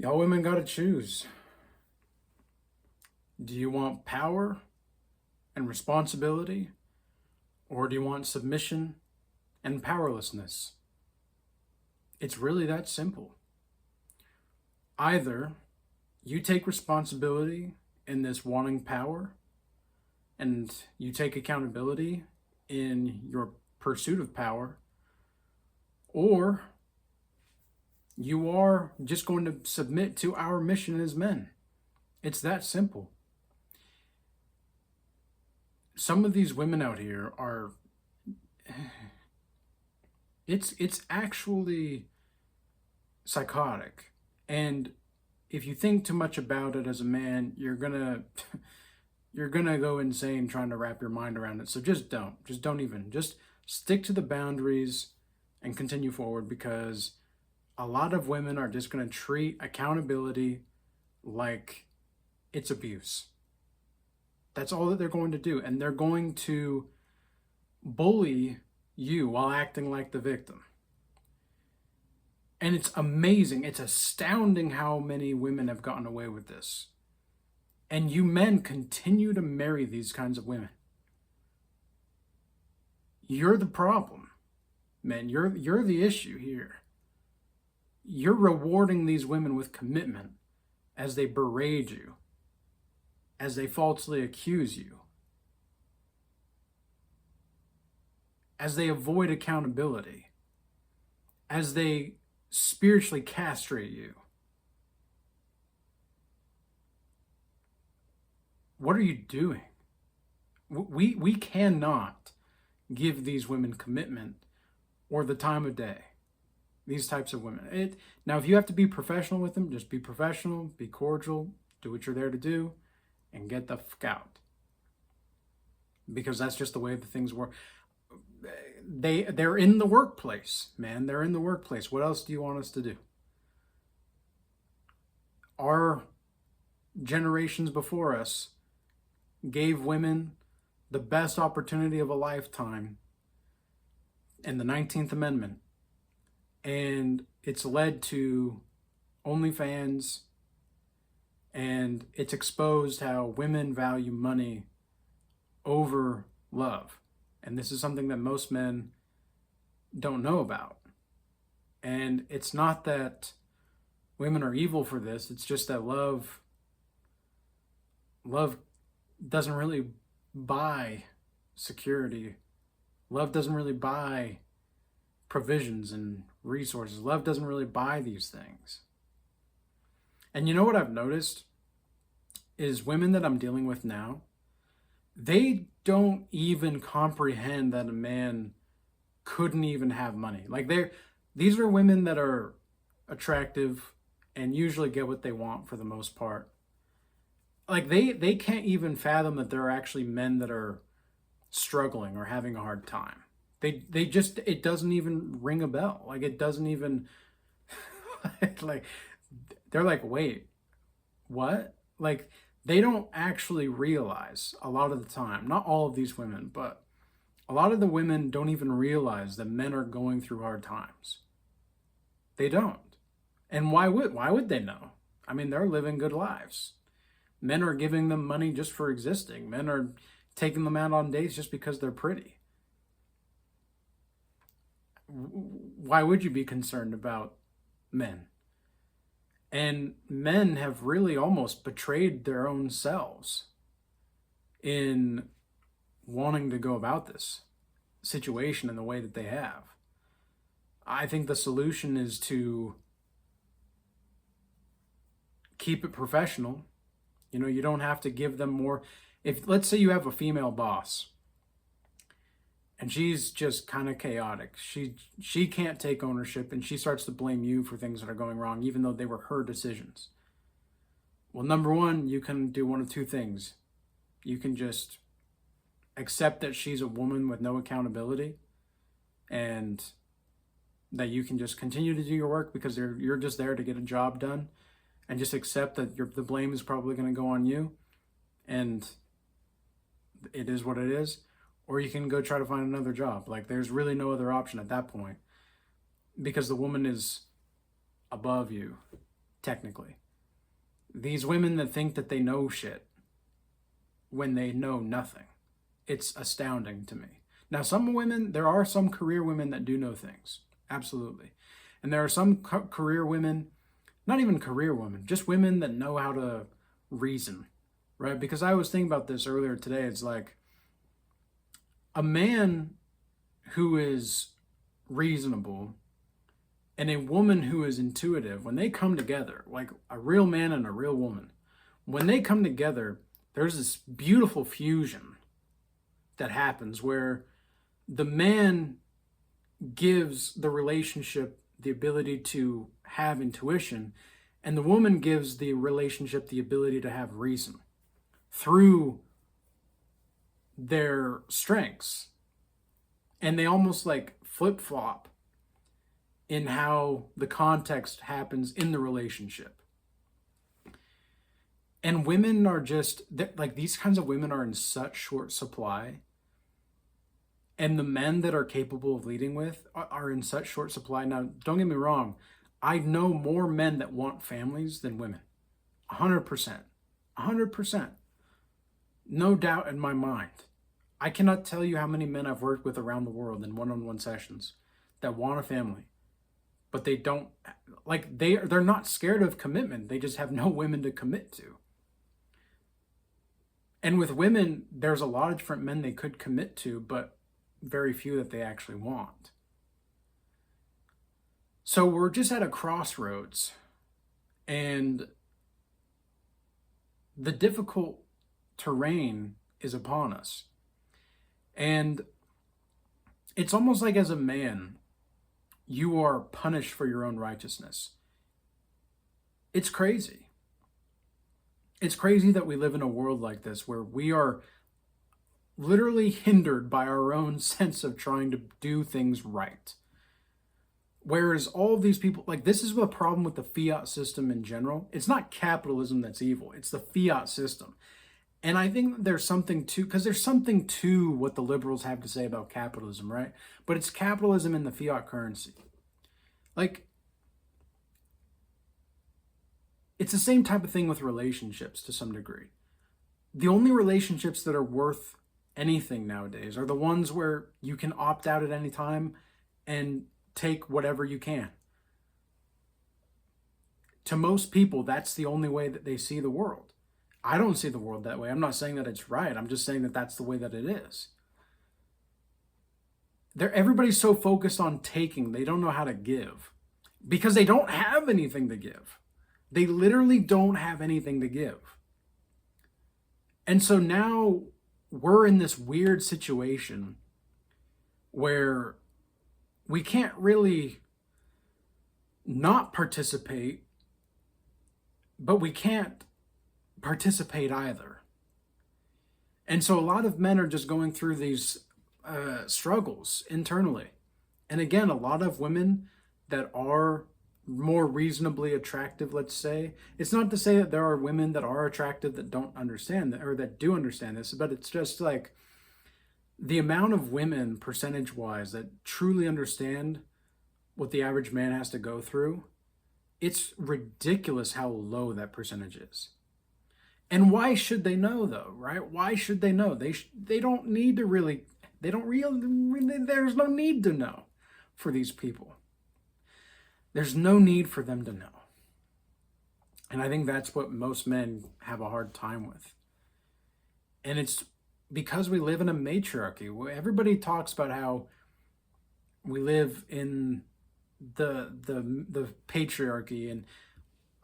Y'all women gotta choose. Do you want power and responsibility, or do you want submission and powerlessness? It's really that simple. Either you take responsibility in this wanting power and you take accountability in your pursuit of power, or you are just going to submit to our mission as men. It's that simple. Some of these women out here are it's actually psychotic. And if you think too much about it as a man, you're gonna you're gonna go insane trying to wrap your mind around it. So just don't even, just stick to the boundaries and continue forward, because a lot of women are just going to treat accountability like it's abuse. That's all that they're going to do. And they're going to bully you while acting like the victim. And it's amazing. It's astounding how many women have gotten away with this. And you men continue to marry these kinds of women. You're the problem, men. You're the issue here. You're rewarding these women with commitment as they berate you, as they falsely accuse you, as they avoid accountability, as they spiritually castrate you. What are you doing? We cannot give these women commitment or the time of day. These types of women. Now, if you have to be professional with them, just be professional, be cordial, do what you're there to do, and get the fuck out. Because that's just the way the things work. They're in the workplace, man. They're in the workplace. What else do you want us to do? Our generations before us gave women the best opportunity of a lifetime in the 19th Amendment. And it's led to OnlyFans, and it's exposed how women value money over love. And this is something that most men don't know about. And it's not that women are evil for this, it's just that love doesn't really buy security. Love doesn't really buy provisions and resources. Love doesn't really buy these things. And you know what I've noticed is women that I'm dealing with now, they don't even comprehend that a man couldn't even have money. Like these are women that are attractive and usually get what they want for the most part. Like they can't even fathom that there are actually men that are struggling or having a hard time. They just, it doesn't even ring a bell. Like it doesn't even, like, they're like, wait, what? Like they don't actually realize a lot of the time, not all of these women, but a lot of the women don't even realize that men are going through hard times. They don't. And why would they know? I mean, they're living good lives. Men are giving them money just for existing. Men are taking them out on dates just because they're pretty. Why would you be concerned about men? And men have really almost betrayed their own selves in wanting to go about this situation in the way that they have. I think the solution is to keep it professional. You know, you don't have to give them more. If, let's say you have a female boss and she's just kind of chaotic. She can't take ownership, and she starts to blame you for things that are going wrong, even though they were her decisions. Well, number one, you can do one of two things. You can just accept that she's a woman with no accountability, and that you can just continue to do your work because you're just there to get a job done, and just accept that the blame is probably going to go on you, and it is what it is. Or you can go try to find another job. Like, there's really no other option at that point, because the woman is above you technically. These women that think that they know shit when they know nothing. It's astounding to me. Now, some women, there are some career women that do know things. Absolutely. And there are some career women, not even career women, just women that know how to reason, right? Because I was thinking about this earlier today. It's like a man who is reasonable and a woman who is intuitive, when they come together, like a real man and a real woman, when they come together, there's this beautiful fusion that happens where the man gives the relationship the ability to have intuition, and the woman gives the relationship the ability to have reason through their strengths. And they almost like flip-flop in how the context happens in the relationship. And women are just, like, these kinds of women are in such short supply. And the men that are capable of leading with are in such short supply. Now, don't get me wrong. I know more men that want families than women. 100%. 100%. No doubt in my mind. I cannot tell you how many men I've worked with around the world in one-on-one sessions that want a family. But they don't, like, they're not scared of commitment. They just have no women to commit to. And with women, there's a lot of different men they could commit to, but very few that they actually want. So we're just at a crossroads, and the difficult terrain is upon us. And it's almost like as a man, you are punished for your own righteousness. It's crazy. It's crazy that we live in a world like this where we are literally hindered by our own sense of trying to do things right. Whereas all of these people, like, this is the problem with the fiat system in general. It's not capitalism that's evil. It's the fiat system. And I think there's something to, because there's something to what the liberals have to say about capitalism, right? But it's capitalism in the fiat currency. Like, it's the same type of thing with relationships to some degree. The only relationships that are worth anything nowadays are the ones where you can opt out at any time and take whatever you can. To most people, that's the only way that they see the world. I don't see the world that way. I'm not saying that it's right. I'm just saying that that's the way that it is. Everybody's so focused on taking, they don't know how to give because they don't have anything to give. They literally don't have anything to give. And so now we're in this weird situation where we can't really not participate, but we can't participate either. And so a lot of men are just going through these struggles internally. And again, a lot of women that are more reasonably attractive, let's say, it's not to say that there are women that are attractive that don't understand that, or that do understand this, but it's just like the amount of women percentage wise that truly understand what the average man has to go through. It's ridiculous how low that percentage is. And why should they know, though, right? Why should they know? They don't need to really, there's no need to know for these people. There's no need for them to know. And I think that's what most men have a hard time with. And it's because we live in a matriarchy. Everybody talks about how we live in the patriarchy, and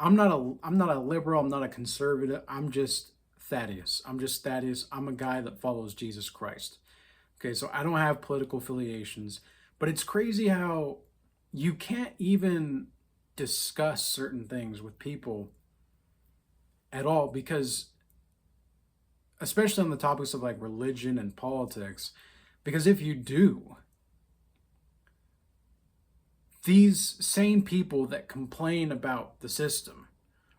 I'm not a liberal, I'm not a conservative, I'm just Thaddeus. I'm a guy that follows Jesus Christ. Okay, so I don't have political affiliations, but it's crazy how you can't even discuss certain things with people at all, because especially on the topics of like religion and politics, because if you do, these same people that complain about the system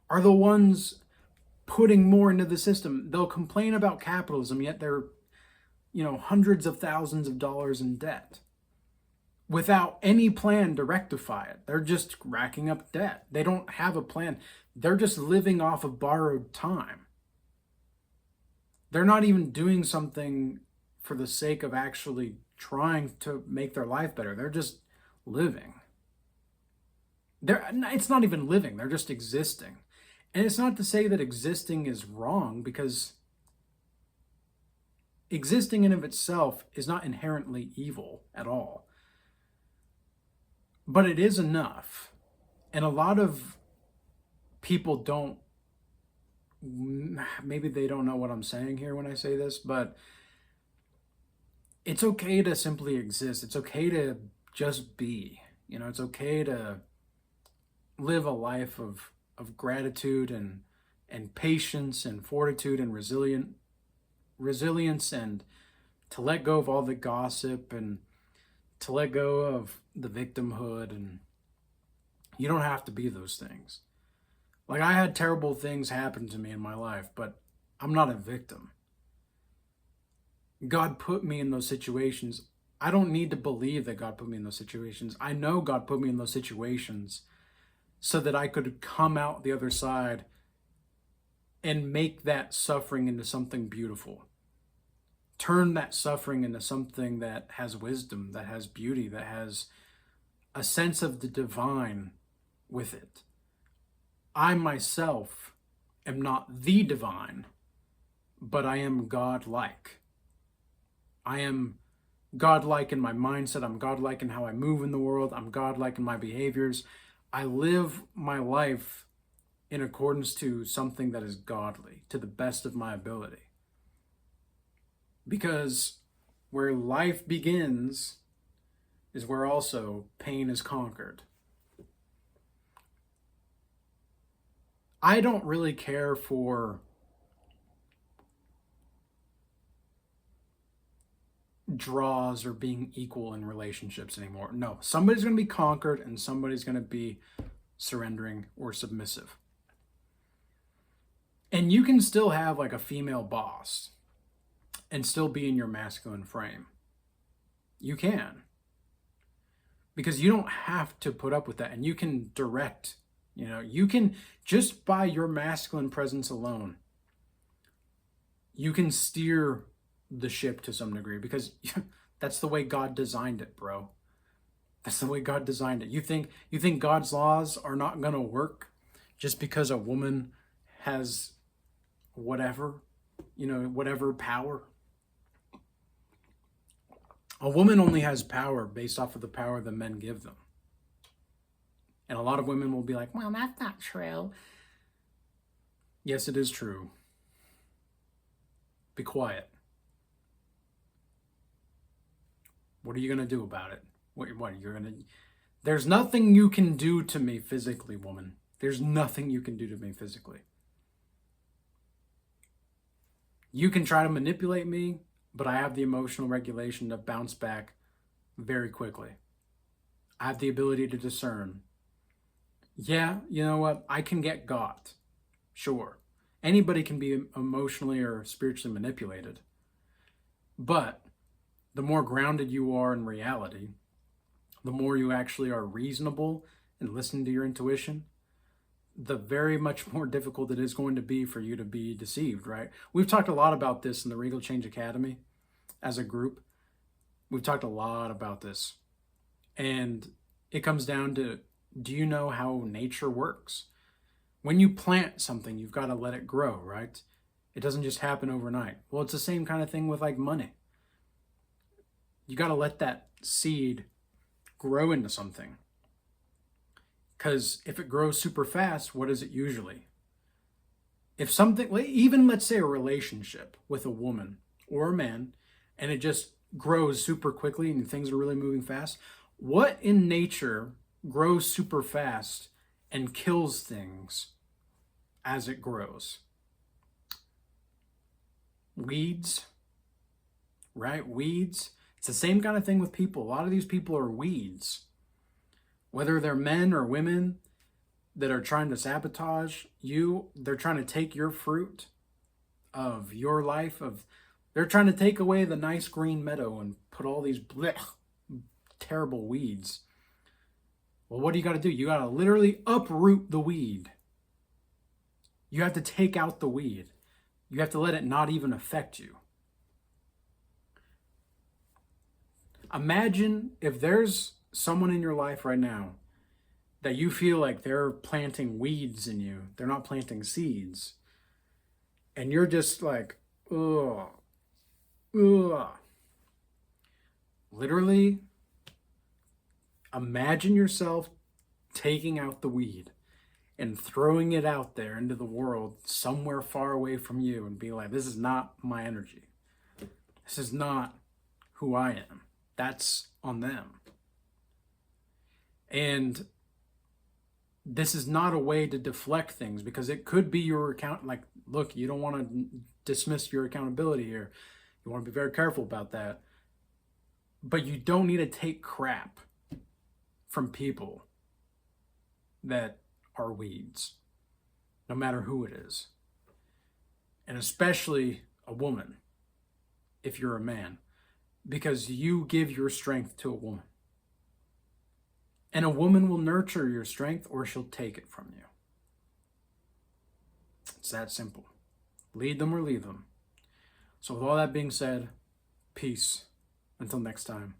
are the ones putting more into the system. They'll complain about capitalism, yet they're, hundreds of thousands of dollars in debt. without any plan to rectify it. They're just racking up debt. They don't have a plan. They're just living off of borrowed time. They're not even doing something for the sake of actually trying to make their life better. They're just living. It's not even living. They're just existing. And it's not to say that existing is wrong, because existing in of itself is not inherently evil at all. But it is enough. And a lot of people don't, maybe they don't know what I'm saying here when I say this, but it's okay to simply exist. It's okay to just be. You know, it's okay to live a life of gratitude and patience and fortitude and resilience, and to let go of all the gossip and to let go of the victimhood. And you don't have to be those things. Like, I had terrible things happen to me in my life, but I'm not a victim. God put me in those situations. I don't need to believe that God put me in those situations. I know God put me in those situations so that I could come out the other side and make that suffering into something beautiful. Turn that suffering into something that has wisdom, that has beauty, that has a sense of the divine with it. I myself am not the divine, but I am godlike. I am godlike in my mindset. I'm godlike in how I move in the world. I'm godlike in my behaviors. I live my life in accordance to something that is godly, to the best of my ability. Because where life begins is where also pain is conquered. I don't really care for draws or being equal in relationships anymore. No, somebody's going to be conquered and somebody's going to be surrendering or submissive. And you can still have like a female boss and still be in your masculine frame. You can. Because you don't have to put up with that, and you can direct. You know, you can, just by your masculine presence alone, you can steer the ship to some degree, because that's the way God designed it, bro. That's the way God designed it. You think God's laws are not going to work just because a woman has whatever power? A woman only has power based off of the power that men give them. And a lot of women will be like, well, that's not true. Yes, it is true. Be quiet. What are you going to do about it? There's nothing you can do to me physically, woman. There's nothing you can do to me physically. You can try to manipulate me, but I have the emotional regulation to bounce back very quickly. I have the ability to discern. Yeah, you know what? I can get got. Sure. Anybody can be emotionally or spiritually manipulated. But the more grounded you are in reality, the more you actually are reasonable and listen to your intuition, the very much more difficult it is going to be for you to be deceived, right? We've talked a lot about this in the Regal Change Academy as a group. We've talked a lot about this. And it comes down to, do you know how nature works? When you plant something, you've got to let it grow, right? It doesn't just happen overnight. Well, it's the same kind of thing with like money. You got to let that seed grow into something. Because if it grows super fast, what is it usually? If something, even let's say a relationship with a woman or a man, and it just grows super quickly and things are really moving fast, what in nature grows super fast and kills things as it grows? Weeds, right? Weeds. It's the same kind of thing with people. A lot of these people are weeds. Whether they're men or women that are trying to sabotage you, they're trying to take your fruit of your life, they're trying to take away the nice green meadow and put all these terrible weeds. Well, what do you got to do? You got to literally uproot the weed. You have to take out the weed. You have to let it not even affect you. Imagine if there's someone in your life right now that you feel like they're planting weeds in you. They're not planting seeds. And you're just like, ugh, ugh. Literally, imagine yourself taking out the weed and throwing it out there into the world somewhere far away from you and be like, this is not my energy. This is not who I am. That's on them. And this is not a way to deflect things, because it could be your account. Like, look, you don't want to dismiss your accountability here. You want to be very careful about that. But you don't need to take crap from people that are weeds, no matter who it is. And especially a woman, if you're a man, because you give your strength to a woman. And a woman will nurture your strength, or she'll take it from you. It's that simple. Lead them or leave them. So with all that being said, peace. Until next time.